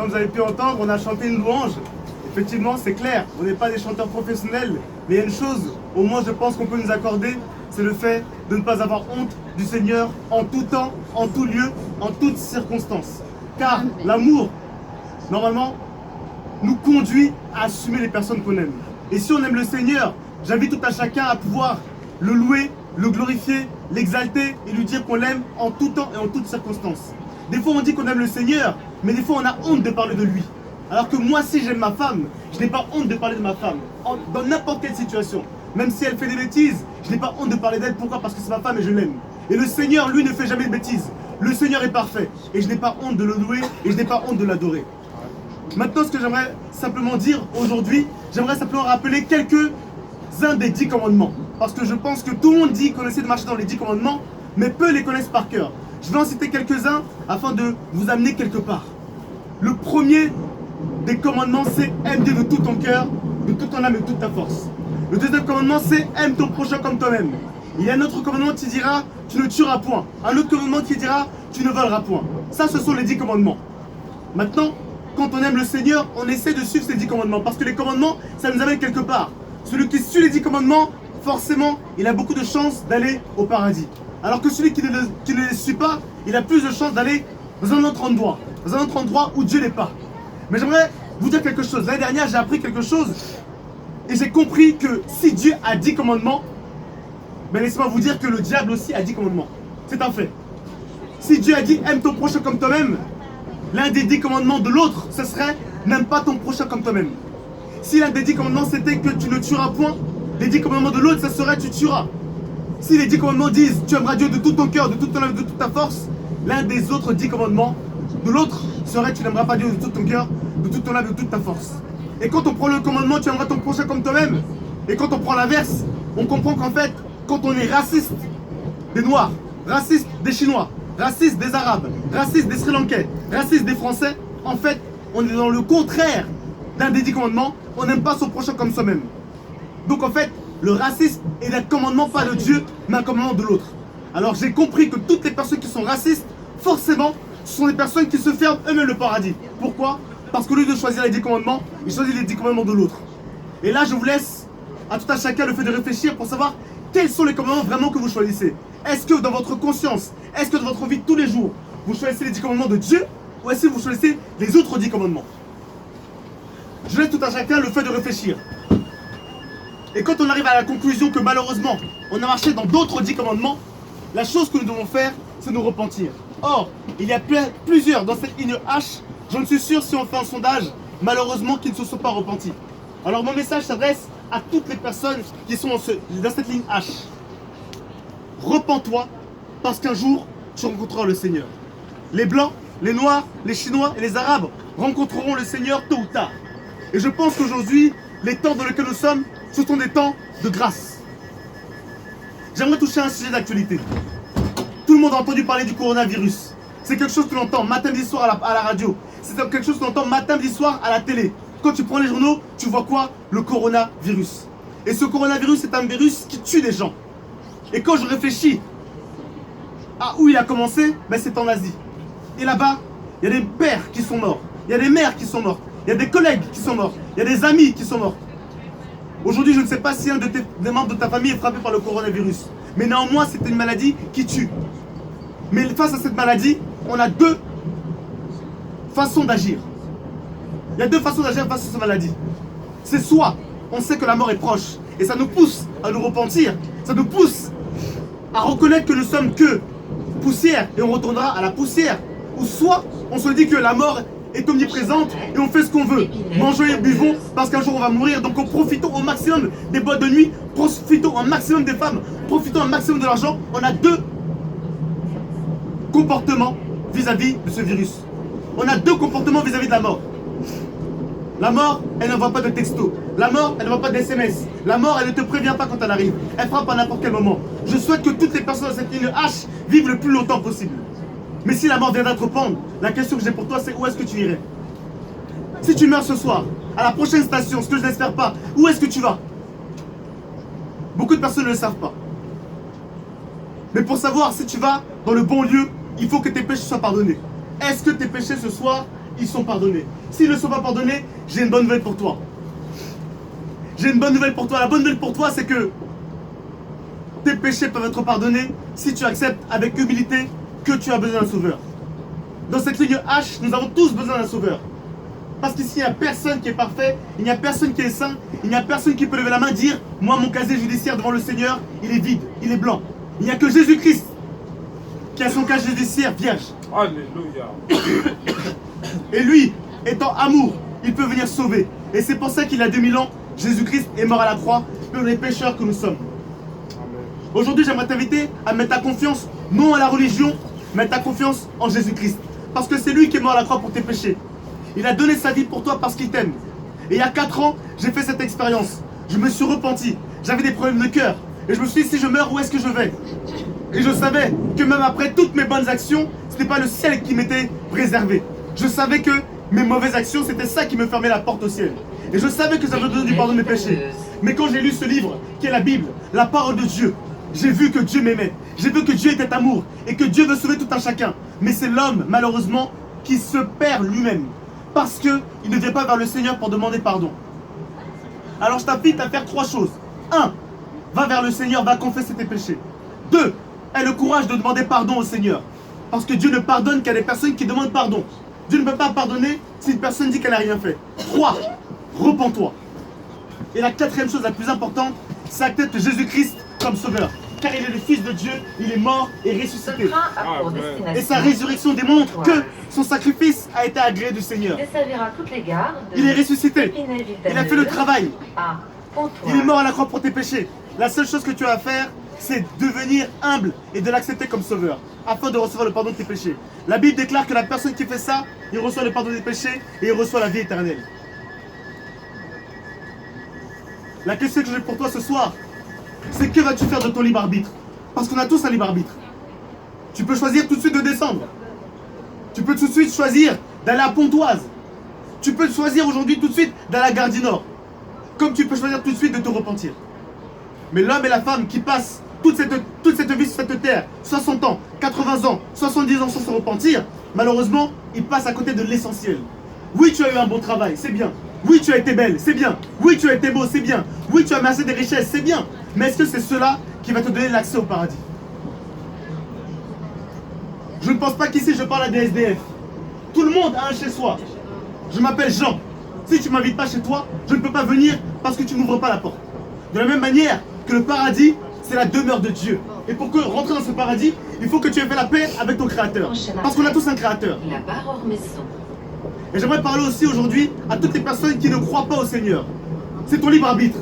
comme vous avez pu entendre, on a chanté une louange. Effectivement, c'est clair, on n'est pas des chanteurs professionnels, mais il y a une chose, au moins je pense qu'on peut nous accorder, c'est le fait de ne pas avoir honte du Seigneur en tout temps, en tout lieu, en toutes circonstances. Car l'amour, normalement, nous conduit à assumer les personnes qu'on aime. Et si on aime le Seigneur, j'invite tout à chacun à pouvoir le louer, le glorifier, l'exalter et lui dire qu'on l'aime en tout temps et en toutes circonstances. Des fois on dit qu'on aime le Seigneur, mais des fois on a honte de parler de lui. Alors que moi, si j'aime ma femme, je n'ai pas honte de parler de ma femme, dans n'importe quelle situation. Même si elle fait des bêtises, je n'ai pas honte de parler d'elle. Pourquoi? Parce que c'est ma femme et je l'aime. Et le Seigneur, lui, ne fait jamais de bêtises. Le Seigneur est parfait. Et je n'ai pas honte de le louer et je n'ai pas honte de l'adorer. Maintenant, ce que j'aimerais simplement dire aujourd'hui, j'aimerais simplement rappeler quelques-uns des 10 commandements. Parce que je pense que tout le monde dit qu'on essaie de marcher dans les 10 commandements, mais peu les connaissent par cœur. Je vais en citer quelques-uns afin de vous amener quelque part. Le premier des commandements, c'est aime Dieu de tout ton cœur, de toute ton âme et de toute ta force. Le deuxième commandement, c'est aime ton prochain comme toi-même. Il y a un autre commandement qui dira tu ne tueras point. Un autre commandement qui dira tu ne voleras point. Ça, ce sont les 10 commandements. Maintenant, quand on aime le Seigneur, on essaie de suivre ces 10 commandements. Parce que les commandements, ça nous amène quelque part. Celui qui suit les 10 commandements, forcément, il a beaucoup de chances d'aller au paradis. Alors que celui qui ne les suit pas, il a plus de chances d'aller dans un autre endroit où Dieu n'est pas. Mais j'aimerais vous dire quelque chose. L'année dernière, j'ai appris quelque chose et j'ai compris que si Dieu a 10 commandements, ben laissez-moi vous dire que le diable aussi a 10 commandements. C'est un fait. Si Dieu a dit aime ton prochain comme toi-même, l'un des 10 commandements de l'autre, ce serait n'aime pas ton prochain comme toi-même. Si l'un des 10 commandements c'était que tu ne tueras point, les 10 commandements de l'autre, ce serait tu tueras. Si les 10 commandements disent tu aimeras Dieu de tout ton cœur, de toute ton âme, de toute ta force, l'un des autres 10 commandements de l'autre serait tu n'aimeras pas Dieu de tout ton cœur, de toute ton âme, de toute ta force. Et quand on prend le commandement tu aimeras ton prochain comme toi-même, et quand on prend l'inverse, on comprend qu'en fait, quand on est raciste des Noirs, raciste des Chinois, raciste des Arabes, raciste des Sri Lankais, raciste des Français, en fait, on est dans le contraire d'un des 10 commandements, on n'aime pas son prochain comme soi-même. Donc en fait, le racisme est un commandement pas de Dieu, mais un commandement de l'autre. Alors j'ai compris que toutes les personnes qui sont racistes, forcément, ce sont des personnes qui se ferment eux-mêmes le paradis. Pourquoi? Parce qu'au lieu de choisir les 10 commandements, ils choisissent les 10 commandements de l'autre. Et là, je vous laisse à tout un chacun le fait de réfléchir pour savoir quels sont les commandements vraiment que vous choisissez. Est-ce que dans votre conscience, est-ce que dans votre vie de tous les jours, vous choisissez les 10 commandements de Dieu ou est-ce que vous choisissez les autres 10 commandements? Je laisse tout un chacun le fait de réfléchir. Et quand on arrive à la conclusion que malheureusement, on a marché dans d'autres 10 commandements, la chose que nous devons faire, c'est nous repentir. Or, il y a plusieurs dans cette ligne H, j'en suis sûr si on fait un sondage, malheureusement, qui ne se sont pas repentis. Alors mon message s'adresse à toutes les personnes qui sont dans cette ligne H. Repens-toi, parce qu'un jour, tu rencontreras le Seigneur. Les Blancs, les Noirs, les Chinois et les Arabes rencontreront le Seigneur tôt ou tard. Et je pense qu'aujourd'hui, les temps dans lesquels nous sommes, ce sont des temps de grâce. J'aimerais toucher à un sujet d'actualité. Tout le monde a entendu parler du coronavirus. C'est quelque chose que l'on entend matin, midi, soir à la radio. C'est quelque chose que l'on entend matin, midi, soir à la télé. Quand tu prends les journaux, tu vois quoi? Le coronavirus. Et ce coronavirus, c'est un virus qui tue des gens. Et quand je réfléchis à où il a commencé, ben c'est en Asie. Et là-bas, il y a des pères qui sont morts. Il y a des mères qui sont mortes. Il y a des collègues qui sont morts. Il y a des amis qui sont morts. Aujourd'hui, je ne sais pas si un des membres de ta famille est frappé par le coronavirus. Mais néanmoins, c'est une maladie qui tue. Mais face à cette maladie, on a deux façons d'agir. Il y a deux façons d'agir face à cette maladie. C'est soit on sait que la mort est proche et ça nous pousse à nous repentir, ça nous pousse à reconnaître que nous sommes que poussière et on retournera à la poussière. Ou soit on se dit que la mort est omniprésente et on fait ce qu'on veut. Mangeons et buvons parce qu'un jour on va mourir. Donc profitons au maximum des boîtes de nuit, profitons au maximum des femmes, profitons au maximum de l'argent. On a deux comportements vis-à-vis de ce virus. On a deux comportements vis-à-vis de la mort. La mort, elle n'envoie pas de texto. La mort, elle n'envoie pas de SMS. La mort, elle ne te prévient pas quand elle arrive. Elle frappe à n'importe quel moment. Je souhaite que toutes les personnes dans cette ligne H vivent le plus longtemps possible. Mais si la mort viendra te prendre, la question que j'ai pour toi, c'est où est-ce que tu irais? Si tu meurs ce soir, à la prochaine station, ce que je n'espère pas, où est-ce que tu vas? Beaucoup de personnes ne le savent pas. Mais pour savoir si tu vas dans le bon lieu, il faut que tes péchés soient pardonnés. Est-ce que tes péchés ce soir, ils sont pardonnés. S'ils ne sont pas pardonnés, j'ai une bonne nouvelle pour toi. J'ai une bonne nouvelle pour toi. La bonne nouvelle pour toi, c'est que tes péchés peuvent être pardonnés si tu acceptes avec humilité que tu as besoin d'un sauveur. Dans cette ligne H, nous avons tous besoin d'un sauveur. Parce qu'ici, il n'y a personne qui est parfait, il n'y a personne qui est saint, il n'y a personne qui peut lever la main et dire « Moi, mon casier judiciaire devant le Seigneur, il est vide, il est blanc. » Il n'y a que Jésus-Christ qui a son casier judiciaire vierge. Alléluia. Et lui, étant amour, il peut venir sauver. Et c'est pour ça qu'il y a 2000 ans, Jésus-Christ est mort à la croix pour les pécheurs que nous sommes. Aujourd'hui, j'aimerais t'inviter à mettre ta confiance, non à la religion, mais ta confiance en Jésus-Christ. Parce que c'est lui qui est mort à la croix pour tes péchés. Il a donné sa vie pour toi parce qu'il t'aime. Et il y a 4 ans, j'ai fait cette expérience. Je me suis repenti. J'avais des problèmes de cœur. Et je me suis dit, si je meurs, où est-ce que je vais? Et je savais que même après toutes mes bonnes actions, ce n'était pas le ciel qui m'était préservé. Je savais que mes mauvaises actions, c'était ça qui me fermait la porte au ciel. Et je savais que j'avais besoin du pardon de mes péchés. Mais quand j'ai lu ce livre, qui est la Bible, la parole de Dieu, j'ai vu que Dieu m'aimait. J'ai vu que Dieu était amour. Et que Dieu veut sauver tout un chacun. Mais c'est l'homme, malheureusement, qui se perd lui-même. Parce qu'il ne vient pas vers le Seigneur pour demander pardon. Alors je t'invite à faire 3 choses. 1. Va vers le Seigneur, va confesser tes péchés. 2. Aie le courage de demander pardon au Seigneur. Parce que Dieu ne pardonne qu'à des personnes qui demandent pardon. Dieu ne peut pas pardonner si une personne dit qu'elle n'a rien fait. 3. Repens-toi. Et la 4e chose la plus importante, c'est accepter Jésus-Christ comme sauveur. Car il est le Fils de Dieu, il est mort et ressuscité. Et sa résurrection démontre que son sacrifice a été agréé du Seigneur. Il est ressuscité. Il a fait le travail. Il est mort à la croix pour tes péchés. La seule chose que tu as à faire, c'est devenir humble et de l'accepter comme sauveur, afin de recevoir le pardon de tes péchés. La Bible déclare que la personne qui fait ça, il reçoit le pardon des péchés et il reçoit la vie éternelle. La question que j'ai pour toi ce soir, c'est que vas-tu faire de ton libre arbitre? Parce qu'on a tous un libre arbitre. Tu peux choisir tout de suite de descendre. Tu peux tout de suite choisir d'aller à Pontoise. Tu peux choisir aujourd'hui tout de suite d'aller à Gare du Nord. Comme tu peux choisir tout de suite de te repentir. Mais l'homme et la femme qui passent toute cette vie sur cette terre, 60 ans, 80 ans, 70 ans sans se repentir, malheureusement, ils passent à côté de l'essentiel. Oui, tu as eu un bon travail, c'est bien. Oui, tu as été belle, c'est bien. Oui, tu as été beau, c'est bien. Oui, tu as amassé des richesses, c'est bien. Mais est-ce que c'est cela qui va te donner l'accès au paradis? Je ne pense pas qu'ici je parle à des SDF. Tout le monde a un chez soi. Je m'appelle Jean. Si tu ne m'invites pas chez toi, je ne peux pas venir parce que tu n'ouvres pas la porte. De la même manière que le paradis, c'est la demeure de Dieu. Et pour que rentrer dans ce paradis, il faut que tu aies fait la paix avec ton Créateur. Parce qu'on a tous un Créateur. Et j'aimerais parler aussi aujourd'hui à toutes les personnes qui ne croient pas au Seigneur. C'est ton libre arbitre.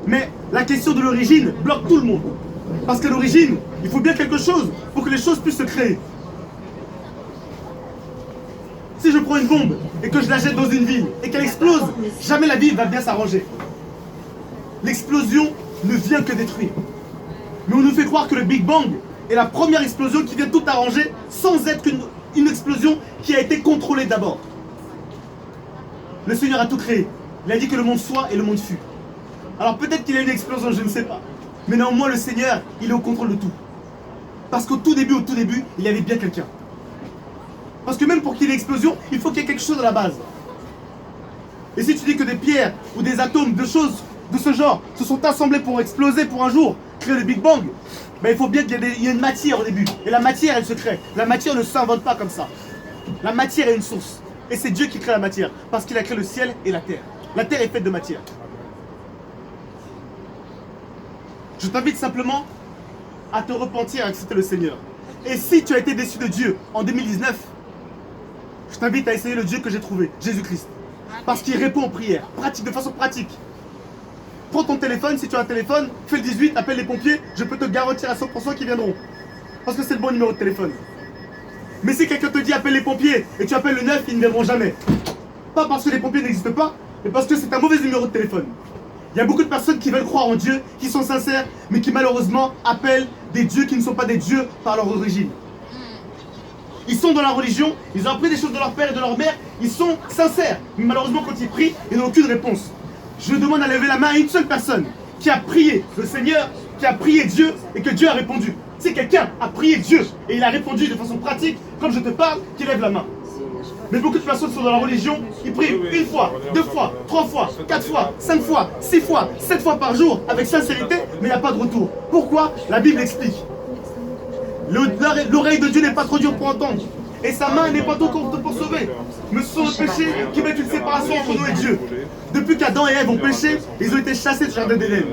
Mais la question de l'origine bloque tout le monde. Parce qu'à l'origine, il faut bien quelque chose pour que les choses puissent se créer. Si je prends une bombe et que je la jette dans une ville et qu'elle explose, jamais la ville va bien s'arranger. L'explosion ne vient que détruire. Mais on nous fait croire que le Big Bang est la première explosion qui vient tout arranger sans être une explosion qui a été contrôlée d'abord. Le Seigneur a tout créé. Il a dit que le monde soit et le monde fut. Alors peut-être qu'il y a une explosion, je ne sais pas. Mais néanmoins, le Seigneur, il est au contrôle de tout. Parce qu'au tout début, il y avait bien quelqu'un. Parce que même pour qu'il y ait une explosion, il faut qu'il y ait quelque chose à la base. Et si tu dis que des pierres ou des atomes, de choses de ce genre, se sont assemblés pour exploser pour un jour, créer le Big Bang, ben il faut bien qu'il y ait une matière au début. Et la matière, elle se crée. La matière ne s'invente pas comme ça. La matière est une source. Et c'est Dieu qui crée la matière. Parce qu'il a créé le ciel et la terre. La terre est faite de matière. Je t'invite simplement à te repentir et à accepter le Seigneur. Et si tu as été déçu de Dieu en 2019, je t'invite à essayer le Dieu que j'ai trouvé, Jésus-Christ. Parce qu'il répond aux prières, de façon pratique. Prends ton téléphone, si tu as un téléphone, fais le 18, appelle les pompiers, je peux te garantir à 100% qu'ils viendront. Parce que c'est le bon numéro de téléphone. Mais si quelqu'un te dit appelle les pompiers et tu appelles le 9, ils ne viendront jamais. Pas parce que les pompiers n'existent pas, mais parce que c'est un mauvais numéro de téléphone. Il y a beaucoup de personnes qui veulent croire en Dieu, qui sont sincères, mais qui malheureusement appellent des dieux qui ne sont pas des dieux par leur origine. Ils sont dans la religion, ils ont appris des choses de leur père et de leur mère, ils sont sincères. Mais malheureusement quand ils prient, ils n'ont aucune réponse. Je demande à lever la main à une seule personne qui a prié le Seigneur, qui a prié Dieu et que Dieu a répondu. Si quelqu'un a prié Dieu et il a répondu de façon pratique, comme je te parle, qu'il lève la main. Mais beaucoup de personnes sont dans la religion, ils prient une fois, 2 fois, 3 fois, 4 fois, 5 fois, 6 fois, 7 fois par jour avec sincérité, mais il n'y a pas de retour. Pourquoi? La Bible explique. L'oreille de Dieu n'est pas trop dure pour entendre. Et sa main n'est pas trop courte pour sauver. Mais ce sont les péchés qui mettent une séparation entre nous et Dieu. Depuis qu'Adam et Ève ont péché, ils ont été chassés du jardin d'Éden.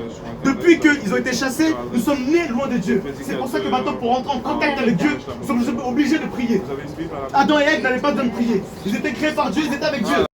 Depuis qu'ils ont été chassés, nous sommes nés loin de Dieu. C'est pour ça que maintenant, pour rentrer en contact avec Dieu, nous sommes obligés de prier. Adam et Ève n'avaient pas besoin de prier. Ils étaient créés par Dieu, ils étaient avec Dieu.